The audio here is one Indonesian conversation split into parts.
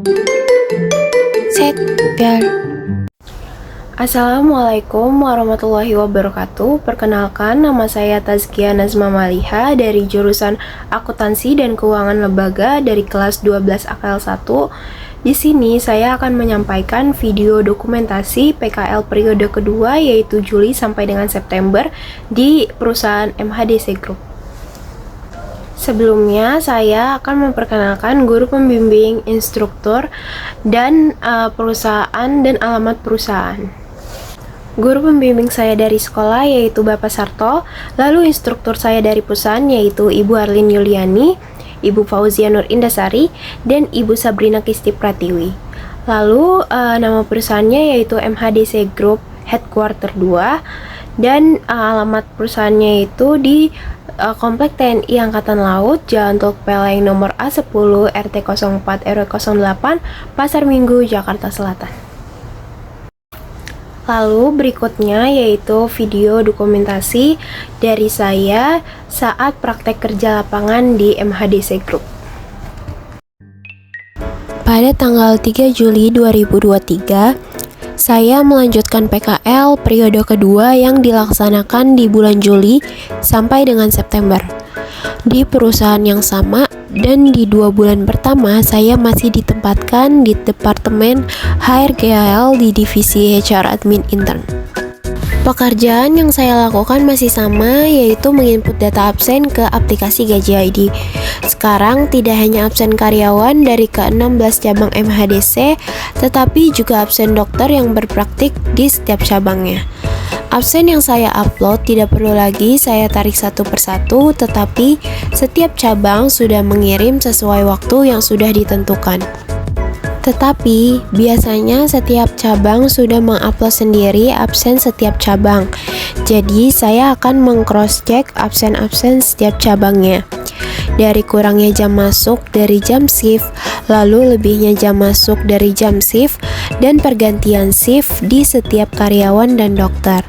Set, biar. Assalamualaikum warahmatullahi wabarakatuh. Perkenalkan, nama saya Tazkia Nazma Maliha dari jurusan Akuntansi dan Keuangan Lembaga dari kelas 12 AKL 1. Di sini saya akan menyampaikan video dokumentasi PKL periode kedua, yaitu Juli sampai dengan September di perusahaan MHDC Group. Sebelumnya, saya akan memperkenalkan guru pembimbing, instruktur, dan perusahaan dan alamat perusahaan. Guru pembimbing saya dari sekolah yaitu Bapak Sarto, lalu instruktur saya dari perusahaan yaitu Ibu Arlin Yuliani, Ibu Fauzia Nur Indasari, dan Ibu Sabrina Kisti Pratiwi. Lalu nama perusahaannya yaitu MHDC Group Headquarter 2, dan alamat perusahaannya itu di Komplek TNI Angkatan Laut, Jalan Tol Peleng nomor A10 RT 04 RW 08, Pasar Minggu, Jakarta Selatan. Lalu berikutnya yaitu video dokumentasi dari saya saat praktek kerja lapangan di MHDC Group. Pada tanggal 3 Juli 2023, saya melanjutkan PKL periode kedua yang dilaksanakan di bulan Juli sampai dengan September di perusahaan yang sama, dan di 2 bulan pertama saya masih ditempatkan di Departemen HRGAL di Divisi HR Admin Intern. Pekerjaan yang saya lakukan masih sama, yaitu menginput data absen ke aplikasi Gaji ID. Sekarang tidak hanya absen karyawan dari ke-16 cabang MHDC, tetapi juga absen dokter yang berpraktik di setiap cabangnya. Absen yang saya upload tidak perlu lagi saya tarik satu persatu, tetapi setiap cabang sudah mengirim sesuai waktu yang sudah ditentukan. Tetapi biasanya setiap cabang sudah mengupload sendiri absen setiap cabang. Jadi saya akan meng-cross-check absen-absen setiap cabangnya. Dari kurangnya jam masuk dari jam shift, lalu lebihnya jam masuk dari jam shift, dan pergantian shift di setiap karyawan dan dokter.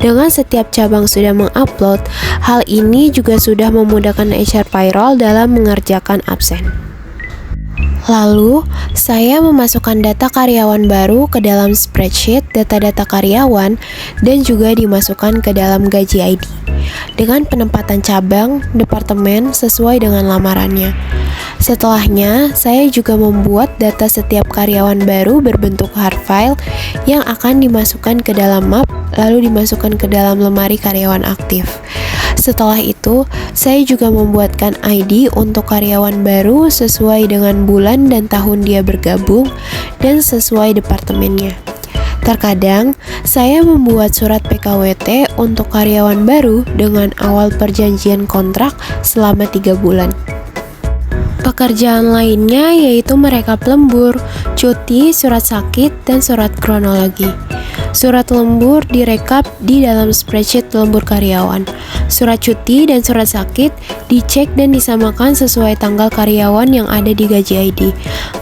Dengan setiap cabang sudah mengupload, hal ini juga sudah memudahkan HR payroll dalam mengerjakan absen. Lalu, saya memasukkan data karyawan baru ke dalam spreadsheet data-data karyawan dan juga dimasukkan ke dalam Gaji ID dengan penempatan cabang, departemen sesuai dengan lamarannya. Setelahnya, saya juga membuat data setiap karyawan baru berbentuk hard file yang akan dimasukkan ke dalam map, lalu dimasukkan ke dalam lemari karyawan aktif. Setelah itu, saya juga membuatkan ID untuk karyawan baru sesuai dengan bulan dan tahun dia bergabung dan sesuai departemennya. Terkadang, saya membuat surat PKWT untuk karyawan baru dengan awal perjanjian kontrak selama 3 bulan. Pekerjaan lainnya yaitu merekap lembur, cuti, surat sakit, dan surat kronologi. Surat lembur direkap di dalam spreadsheet lembur karyawan. Surat cuti dan surat sakit dicek dan disamakan sesuai tanggal karyawan yang ada di Gaji ID.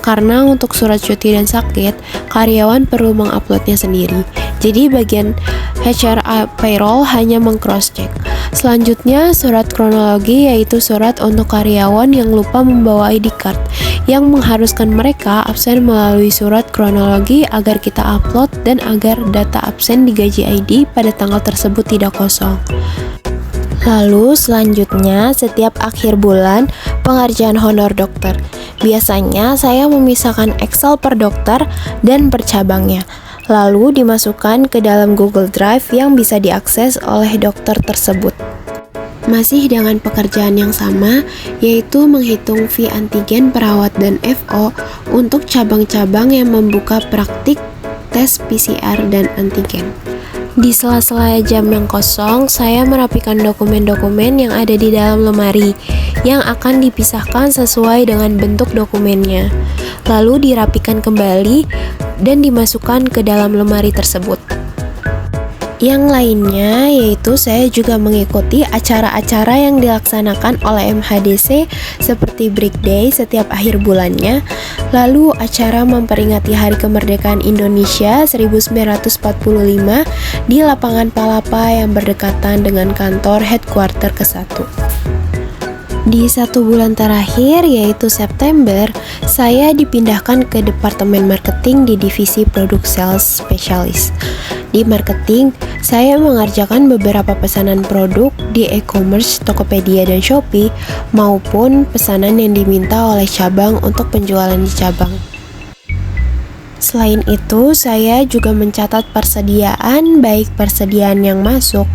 Karena untuk surat cuti dan sakit, karyawan perlu menguploadnya sendiri. Jadi bagian HR payroll hanya meng-cross-check. Selanjutnya, surat kronologi yaitu surat untuk karyawan yang lupa membawa ID card, yang mengharuskan mereka absen melalui surat kronologi agar kita upload dan agar data absen di Gaji ID pada tanggal tersebut tidak kosong. Lalu selanjutnya, setiap akhir bulan, pengerjaan honor dokter. Biasanya saya memisahkan Excel per dokter dan per cabangnya, lalu dimasukkan ke dalam Google Drive yang bisa diakses oleh dokter tersebut. Masih dengan pekerjaan yang sama, yaitu menghitung fee antigen perawat dan FO untuk cabang-cabang yang membuka praktik tes PCR dan antigen. Di sela-sela jam yang kosong, saya merapikan dokumen-dokumen yang ada di dalam lemari yang akan dipisahkan sesuai dengan bentuk dokumennya, lalu dirapikan kembali dan dimasukkan ke dalam lemari tersebut. Yang lainnya yaitu saya juga mengikuti acara-acara yang dilaksanakan oleh MHDC seperti Break Day setiap akhir bulannya, lalu acara memperingati Hari Kemerdekaan Indonesia 1945 di lapangan Palapa yang berdekatan dengan kantor headquarter ke-1. Di 1 bulan terakhir, yaitu September, saya dipindahkan ke Departemen Marketing di Divisi Produk Sales Spesialis. Di marketing, saya mengerjakan beberapa pesanan produk di e-commerce Tokopedia dan Shopee, maupun pesanan yang diminta oleh cabang untuk penjualan di cabang. Selain itu, saya juga mencatat persediaan, baik persediaan yang masuk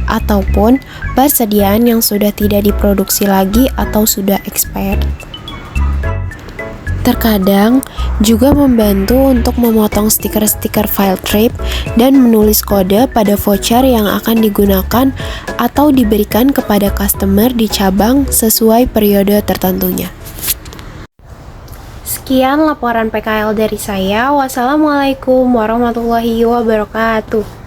ataupun persediaan yang sudah tidak diproduksi lagi atau sudah expired. Terkadang juga membantu untuk memotong stiker-stiker file trip dan menulis kode pada voucher yang akan digunakan atau diberikan kepada customer di cabang sesuai periode tertentunya. Sekian laporan PKL dari saya. Wassalamualaikum warahmatullahi wabarakatuh.